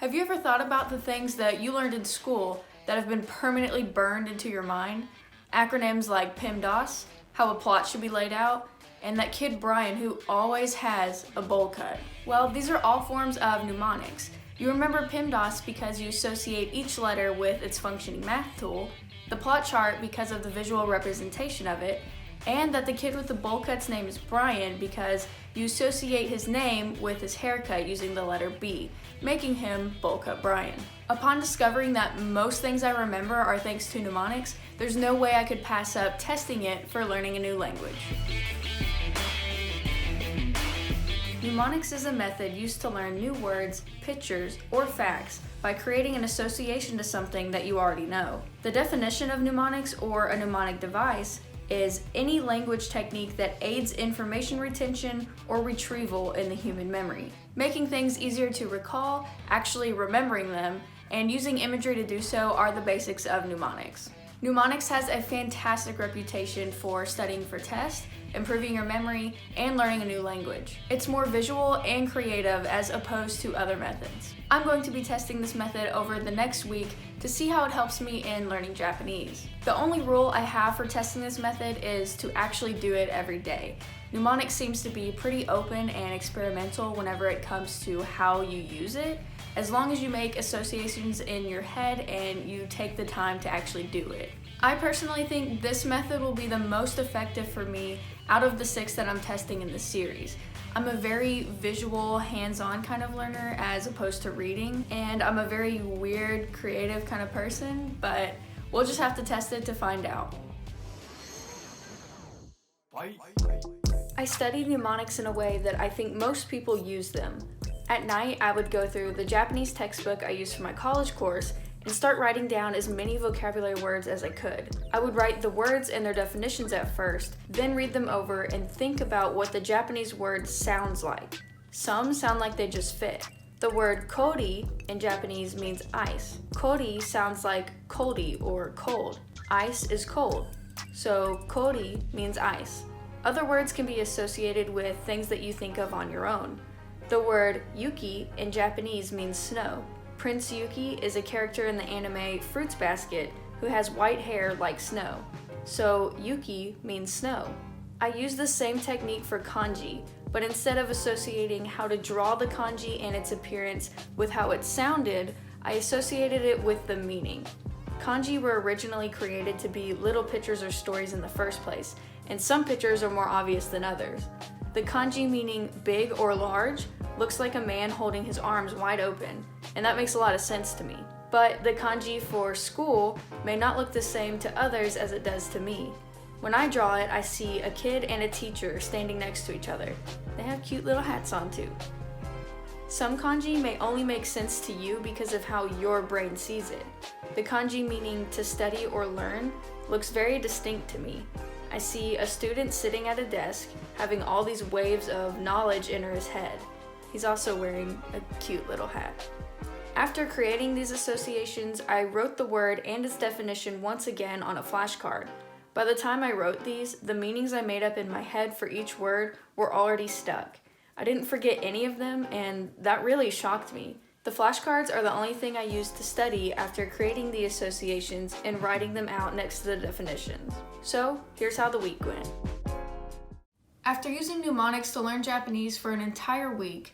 Have you ever thought about the things that you learned in school that have been permanently burned into your mind? Acronyms like PEMDAS, how a plot should be laid out, and that kid Brian who always has a bowl cut. Well, these are all forms of mnemonics. You remember PEMDAS because you associate each letter with its functioning math tool, the plot chart because of the visual representation of it, and that the kid with the bowl cut's name is Brian because you associate his name with his haircut using the letter B, making him Bowl Cut Brian. Upon discovering that most things I remember are thanks to mnemonics, there's no way I could pass up testing it for learning a new language. Mnemonics is a method used to learn new words, pictures, or facts by creating an association to something that you already know. The definition of mnemonics, or a mnemonic device, is any language technique that aids information retention or retrieval in the human memory, making things easier to recall, actually remembering them, and using imagery to do so are the basics of mnemonics. Mnemonics has a fantastic reputation for studying for tests, improving your memory, and learning a new language. It's more visual and creative as opposed to other methods. I'm going to be testing this method over the next week to see how it helps me in learning Japanese. The only rule I have for testing this method is to actually do it every day. Mnemonics seems to be pretty open and experimental whenever it comes to how you use it, as long as you make associations in your head and you take the time to actually do it. I personally think this method will be the most effective for me out of the 6 that I'm testing in this series. I'm a very visual, hands-on kind of learner as opposed to reading, and I'm a very weird, creative kind of person, but we'll just have to test it to find out. I studied mnemonics in a way that I think most people use them. At night, I would go through the Japanese textbook I used for my college course and start writing down as many vocabulary words as I could. I would write the words and their definitions at first, then read them over and think about what the Japanese word sounds like. Some sound like they just fit. The word kori in Japanese means ice. Kori sounds like coldy or cold. Ice is cold, so kori means ice. Other words can be associated with things that you think of on your own. The word yuki in Japanese means snow. Prince Yuki is a character in the anime Fruits Basket who has white hair like snow, so yuki means snow. I use the same technique for kanji, but instead of associating how to draw the kanji and its appearance with how it sounded, I associated it with the meaning. Kanji were originally created to be little pictures or stories in the first place, and some pictures are more obvious than others. The kanji meaning big or large looks like a man holding his arms wide open, and that makes a lot of sense to me. But the kanji for school may not look the same to others as it does to me. When I draw it, I see a kid and a teacher standing next to each other. They have cute little hats on too. Some kanji may only make sense to you because of how your brain sees it. The kanji meaning to study or learn looks very distinct to me. I see a student sitting at a desk having all these waves of knowledge enter his head. He's also wearing a cute little hat. After creating these associations, I wrote the word and its definition once again on a flashcard. By the time I wrote these, the meanings I made up in my head for each word were already stuck. I didn't forget any of them, and that really shocked me. The flashcards are the only thing I used to study after creating the associations and writing them out next to the definitions. So, here's how the week went. After using mnemonics to learn Japanese for an entire week,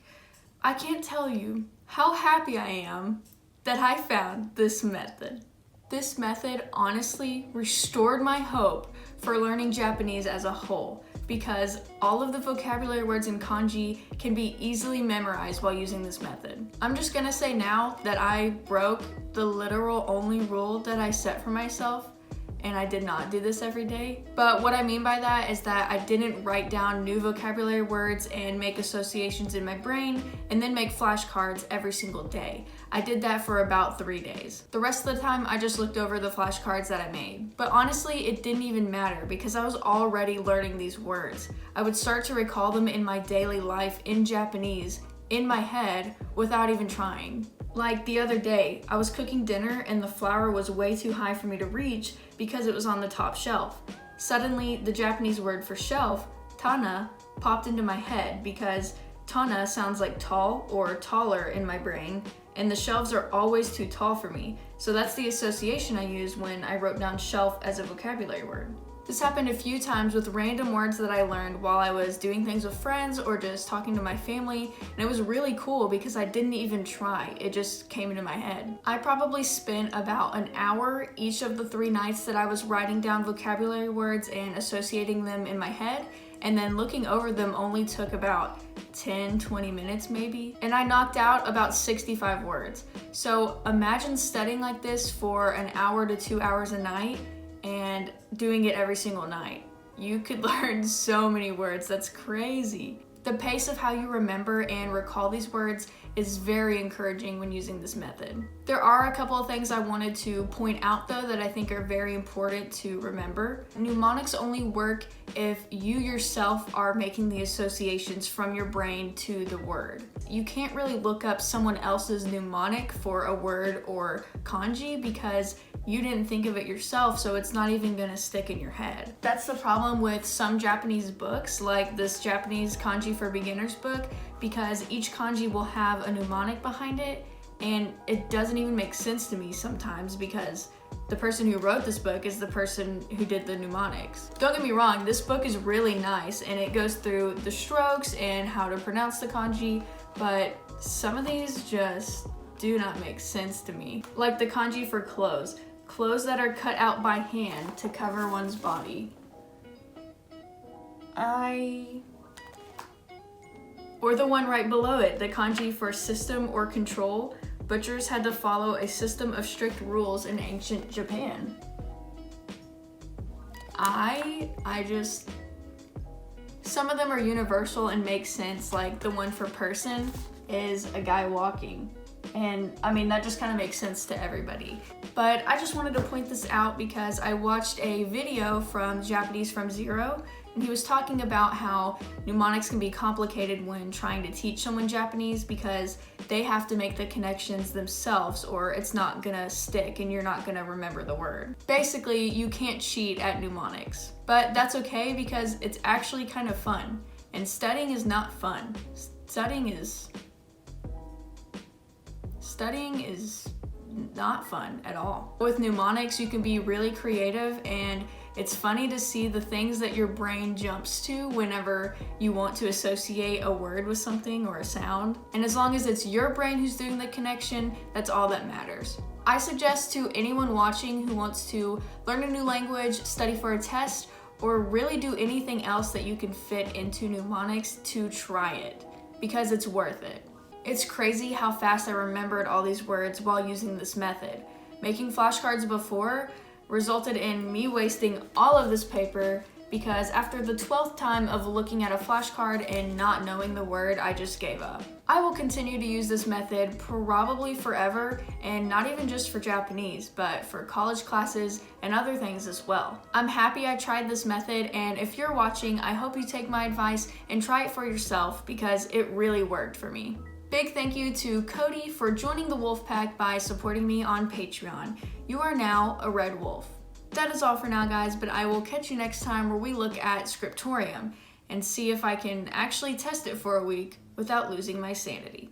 I can't tell you how happy I am that I found this method. This method honestly restored my hope for learning Japanese as a whole, because all of the vocabulary words in kanji can be easily memorized while using this method. I'm just gonna say now that I broke the literal only rule that I set for myself, and I did not do this every day. But what I mean by that is that I didn't write down new vocabulary words and make associations in my brain and then make flashcards every single day. I did that for about 3 days. The rest of the time, I just looked over the flashcards that I made. But honestly, it didn't even matter because I was already learning these words. I would start to recall them in my daily life in Japanese, in my head, without even trying. Like the other day, I was cooking dinner and the flour was way too high for me to reach because it was on the top shelf. Suddenly, the Japanese word for shelf, tana, popped into my head because tana sounds like tall or taller in my brain, and the shelves are always too tall for me. So that's the association I used when I wrote down shelf as a vocabulary word. This happened a few times with random words that I learned while I was doing things with friends or just talking to my family, and it was really cool because I didn't even try, it just came into my head. I probably spent about an hour each of the 3 nights that I was writing down vocabulary words and associating them in my head, and then looking over them only took about 10-20 minutes maybe, and I knocked out about 65 words. So imagine studying like this for an hour to 2 hours a night and doing it every single night. You could learn so many words, that's crazy. The pace of how you remember and recall these words is very encouraging when using this method. There are a couple of things I wanted to point out though that I think are very important to remember. Mnemonics only work if you yourself are making the associations from your brain to the word. You can't really look up someone else's mnemonic for a word or kanji because you didn't think of it yourself, so it's not even gonna stick in your head. That's the problem with some Japanese books, like this Japanese Kanji for Beginners book, because each kanji will have a mnemonic behind it, and it doesn't even make sense to me sometimes because the person who wrote this book is the person who did the mnemonics. Don't get me wrong, this book is really nice and it goes through the strokes and how to pronounce the kanji, but some of these just do not make sense to me. Like the kanji for clothes. Clothes that are cut out by hand to cover one's body. Or the one right below it, the kanji for system or control. Butchers had to follow a system of strict rules in ancient Japan. Some of them are universal and make sense, like the one for person is a guy walking. And I mean, that just kind of makes sense to everybody. But I just wanted to point this out because I watched a video from Japanese from Zero, and he was talking about how mnemonics can be complicated when trying to teach someone Japanese because they have to make the connections themselves or it's not gonna stick and you're not gonna remember the word. Basically, you can't cheat at mnemonics, but that's okay because it's actually kind of fun. And studying is not fun. Studying is not fun at all. With mnemonics, you can be really creative and it's funny to see the things that your brain jumps to whenever you want to associate a word with something or a sound. And as long as it's your brain who's doing the connection, that's all that matters. I suggest to anyone watching who wants to learn a new language, study for a test, or really do anything else that you can fit into mnemonics to try it, because it's worth it. It's crazy how fast I remembered all these words while using this method. Making flashcards before resulted in me wasting all of this paper because after the 12th time of looking at a flashcard and not knowing the word, I just gave up. I will continue to use this method probably forever, and not even just for Japanese, but for college classes and other things as well. I'm happy I tried this method, and if you're watching, I hope you take my advice and try it for yourself because it really worked for me. Big thank you to Cody for joining the Wolfpack by supporting me on Patreon. You are now a red wolf. That is all for now, guys, but I will catch you next time where we look at Scriptorium and see if I can actually test it for a week without losing my sanity.